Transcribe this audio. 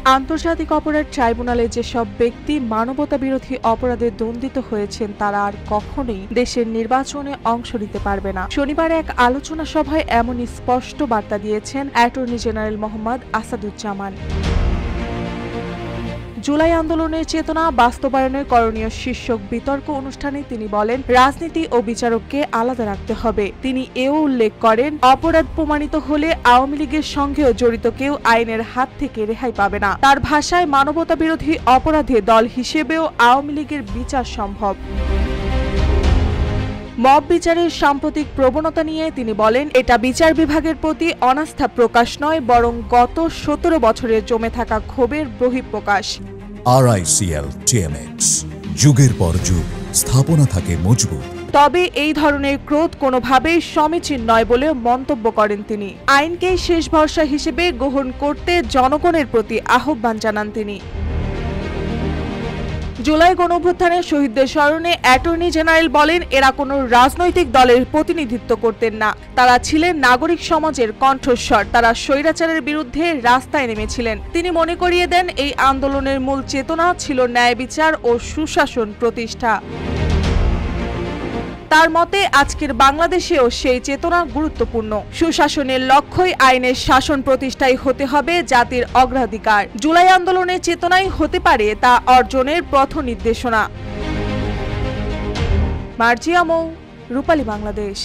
আন্তর্জাতিক অপরাধ ট্রাইব্যুনালে যেসব ব্যক্তি মানবতা বিরোধী অপরাধে দণ্ডিত হয়েছেন তারা আর কখনোই দেশের নির্বাচনে অংশ নিতে পারবে না। শনিবার এক আলোচনা সভায় এমনই স্পষ্ট বার্তা দিয়েছেন অ্যাটর্নি জেনারেল মোহাম্মদ আসাদুজ্জামান। জুলাই আন্দোলনের চেতনা বাস্তবায়নের করণীয় শীর্ষক বিতর্ক অনুষ্ঠানে তিনি বলেন, রাজনীতি ও বিচারককে আলাদা রাখতে হবে। তিনি এও উল্লেখ করেন, অপরাধ প্রমাণিত হলে আওয়ামী লীগের সঙ্গেও জড়িত কেউ আইনের হাত থেকে রেহাই পাবে না। তার ভাষায়, মানবতা বিরোধী অপরাধে দল হিসেবেও আওয়ামী লীগের বিচার সম্ভব। মব বিচারের সাম্প্রতিক প্রবণতা নিয়ে তিনি বলেন, এটা বিচার বিভাগের প্রতি অনাস্থা প্রকাশ নয়, বরং গত 17 বছরে জমে থাকা ক্ষোভের বহিঃপ্রকাশ। RICL TMX, যুগের পর যুগ স্থাপনা থাকে মজবুত। তবে এই ধরনের ক্রোধ কোনোভাবেই সমীচীন নয় বলে মন্তব্য করেন তিনি। আইনকে শেষ ভরসা হিসেবে গ্রহণ করতে জনগণের প্রতি আহ্বান জানান তিনি। জুলাই গণঅভ্যুত্থানের শহীদদের স্মরণে অ্যাটর্নি জেনারেল বলেন, এরা কোনো রাজনৈতিক দলের প্রতিনিধিত্ব করতেন না। তারা ছিলেন নাগরিক সমাজের কণ্ঠস্বর। তারা স্বৈরাচারের বিরুদ্ধে রাস্তায় নেমেছিলেন। তিনি মনে করিয়ে দেন, এই আন্দোলনের মূল চেতনা ছিল ন্যায় বিচার ও সুশাসন প্রতিষ্ঠা। তার মতে, আজকের বাংলাদেশেও সেই চেতনা গুরুত্বপূর্ণ। সুশাসনের লক্ষ্যই আইনের শাসন প্রতিষ্ঠাই হতে হবে জাতির অগ্রাধিকার। জুলাই আন্দোলনের চেতনাই হতে পারে তা অর্জনের পথ নির্দেশনা। মার্জিয়া মৌ, রূপালী বাংলাদেশ।